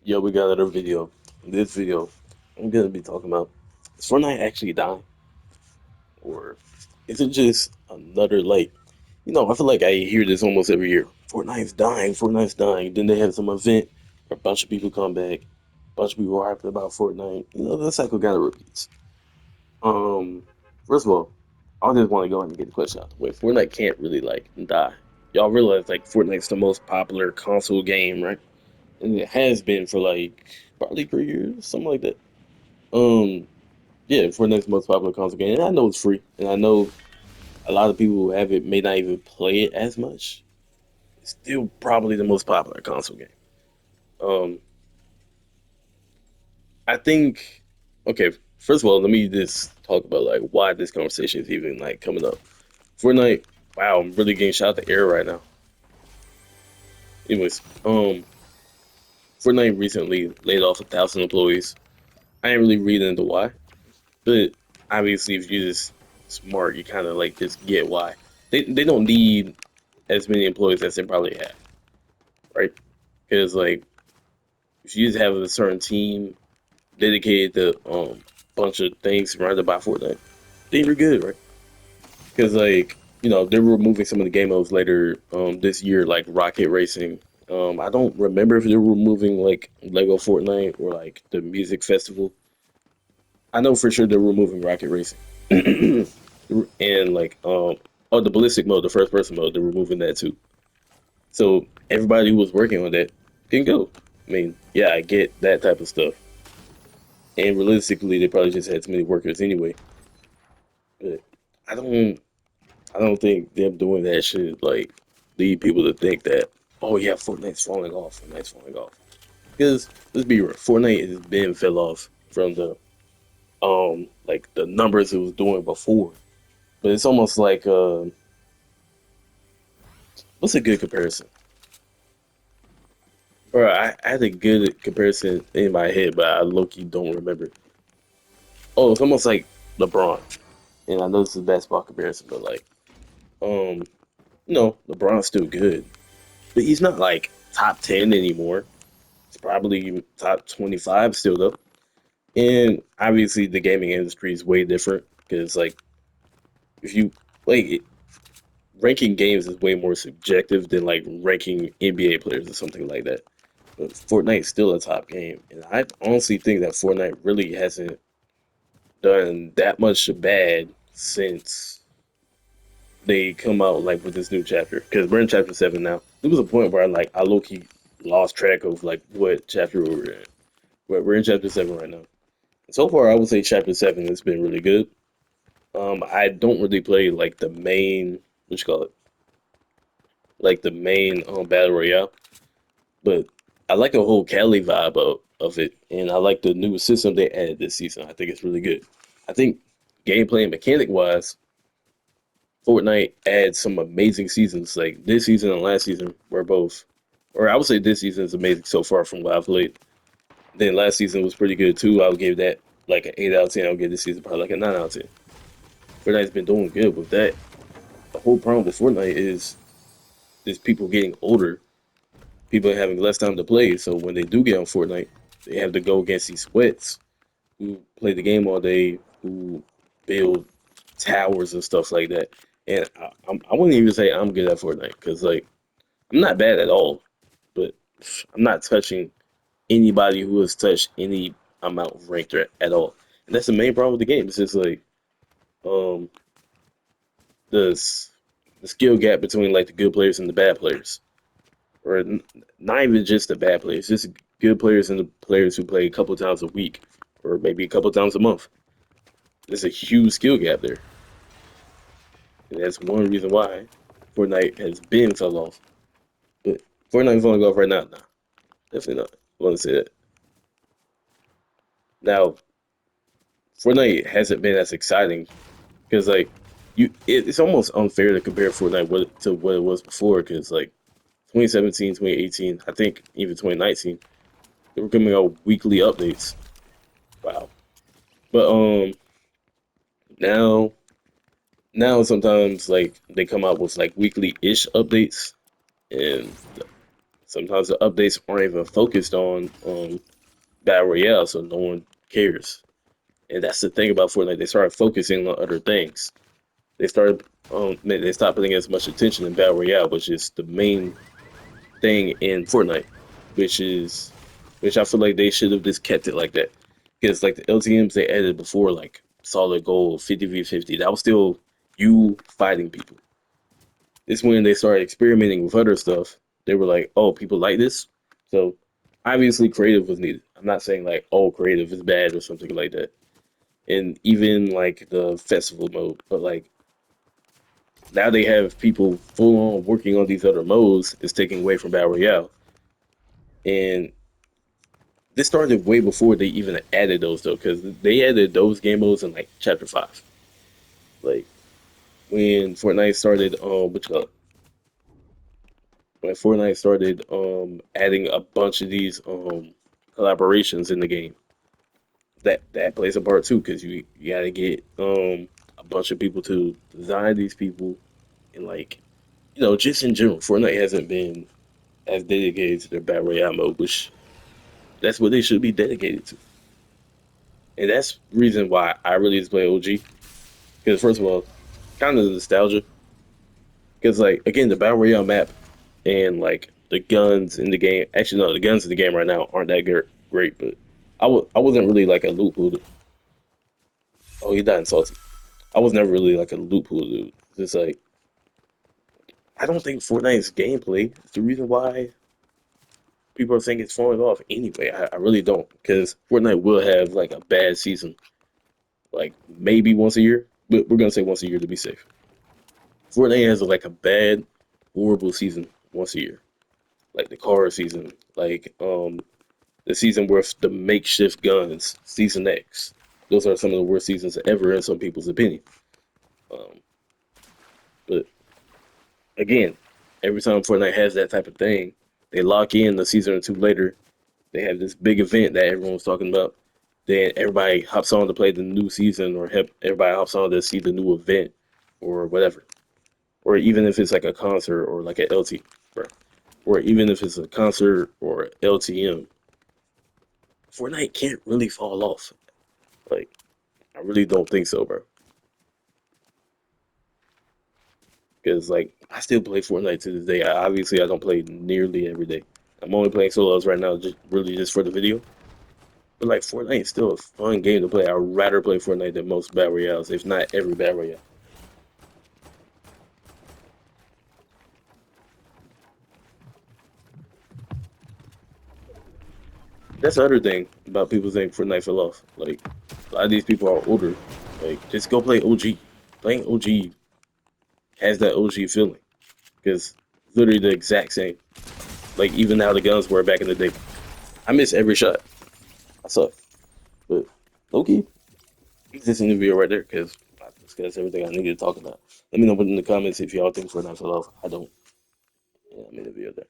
Yo, we got another video. In this video, I'm gonna be talking about is Fortnite actually dying, or is it just another I feel like I hear this almost every year. Fortnite's dying, Fortnite's dying. Then they have some event, where a bunch of people come back, a bunch of people are hyped about Fortnite. The cycle kind of repeats. Um, First of all, I just want to go ahead and get the question out the way. Fortnite can't really die. Y'all realize Fortnite's the most popular console game, right? And it has been for probably 3 years, something like that. Um, yeah, Fortnite's the most popular console game, and I know it's free, and I know a lot of people who have it may not even play it as much. It's still probably the most popular console game. Um, I think, okay, first of all, let me just talk about why this conversation is even coming up. Fortnite, wow, I'm really getting shot the air right now. Anyways, Fortnite recently laid off 1,000 employees. I ain't really reading into why. But obviously, if you're just smart, you kind of just get why they don't need as many employees as they probably have, right? Because if you just have a certain team dedicated to bunch of things surrounded by Fortnite, then you're good, right? Because they're removing some of the game modes later this year, like rocket racing. I don't remember if they're removing Lego Fortnite or the music festival. I know for sure they're removing rocket racing. And oh, the ballistic mode, the first person mode, they're removing that too. So everybody who was working on that can go. I mean, yeah, I get that type of stuff. And realistically, they probably just had too many workers anyway. But I don't, I don't think them doing that should lead people to think that, oh yeah, Fortnite's falling off, Fortnite's falling off. Because let's be real, Fortnite has been fell off from the the numbers it was doing before. But it's almost what's a good comparison? Bro, I had a good comparison in my head, but I low-key don't remember. Oh, it's almost like LeBron. And I know this is a basketball comparison, but um, LeBron's still good. But he's not top 10 anymore. It's probably top 25 still though. And obviously the gaming industry is way different because if you like ranking games is way more subjective than ranking NBA players or something like that. But Fortnite's still a top game, and I honestly think that Fortnite really hasn't done that much bad since they come out with this new chapter. Because we're in chapter 7 now. There was a point where I low key lost track of what chapter we were in. But we're in chapter 7 right now. And so far, I would say chapter 7 has been really good. I don't really play the main, what you call it, the main battle royale. But I like the whole Cali vibe of it, and I like the new system they added this season. I think it's really good. I think gameplay and mechanic wise, Fortnite adds some amazing seasons. Like this season and last season were both, or I would say this season is amazing so far from what I've played. Then last season was pretty good too. I would give that an 8 out of 10. I would give this season probably like a 9 out of 10. Fortnite's been doing good with that. The whole problem with Fortnite is people getting older, people having less time to play. So when they do get on Fortnite, they have to go against these sweats who play the game all day, who build towers and stuff like that. And I wouldn't even say I'm good at Fortnite because I'm not bad at all, but I'm not touching anybody who has touched any amount of ranked at all. And that's the main problem with the game. It's just um the the skill gap between the good players and the bad players, or not even just the bad players, just good players and the players who play a couple times a week or maybe a couple times a month. There's a huge skill gap there, and that's one reason why Fortnite has been fell off. But Fortnite's falling off right now. Nah, definitely not. I want to say that. Now, Fortnite hasn't been as exciting because it's almost unfair to compare Fortnite to what it was before because 2017, 2018, I think even 2019, they were coming out weekly updates. Wow. But now now sometimes they come out with weekly ish updates, and sometimes the updates aren't even focused on battle royale, so no one cares. And that's the thing about Fortnite. They started focusing on other things. They stopped putting as much attention in battle royale, which is the main thing in Fortnite, which is which I feel like they should have just kept it like that. Because like the LTMs they added before, like solid gold, 50v50, that was still you fighting people. It's when they started experimenting with other stuff. They were like, oh, people like this. So obviously creative was needed. I'm not saying like, oh, creative is bad or something like that. And even like the festival mode, but like now they have people full on working on these other modes is taking away from Battle Royale. And this started way before they even added those though, because they added those game modes in like chapter 5. Like when Fortnite started when Fortnite started adding a bunch of these collaborations in the game. That plays a part too, because you gotta get a bunch of people to design these people, and like just in general, Fortnite hasn't been as dedicated to their battle royale mode, which that's what they should be dedicated to. And that's the reason why I really just play OG. Because first of all, kind of the nostalgia. Because like again, the battle royale map and like the guns in the game. Actually, no, the guns in the game right now aren't that great. But I wasn't really like a loot hood. Oh, he died in salty. I was never really like a loot hood dude. Just like I don't think Fortnite's gameplay is the reason why people are saying it's falling off. Anyway, I really don't. Because Fortnite will have like a bad season, like maybe once a year. But we're gonna say once a year to be safe. Fortnite has like a bad, horrible season once a year, like the car season, like the season with the makeshift guns, season X. Those are some of the worst seasons ever in some people's opinion. Um, but again, every time Fortnite has that type of thing, they lock in the season or two later. They have this big event that everyone's talking about. Then everybody hops on to play the new season, or everybody hops on to see the new event, or whatever. Or even if it's like a concert or like an LT, bro. Or even if it's a concert or LTM, Fortnite can't really fall off. Like, I really don't think so, bro. Because like I still play Fortnite to this day. Obviously, I don't play nearly every day. I'm only playing solos right now, just really just for the video. But like Fortnite is still a fun game to play. I'd rather play Fortnite than most battle royales, if not every battle royale. That's the other thing about people saying Fortnite fell off. Like a lot of these people are older. Like just go play OG. Playing OG has that OG feeling because literally the exact same. Like even how the guns were back in the day. I miss every shot. I suck. But okay, this interview right there because I discussed everything I needed to talk about. Let me know in the comments if y'all think Fortnite fell off. I don't. Yeah, I'm in the video there.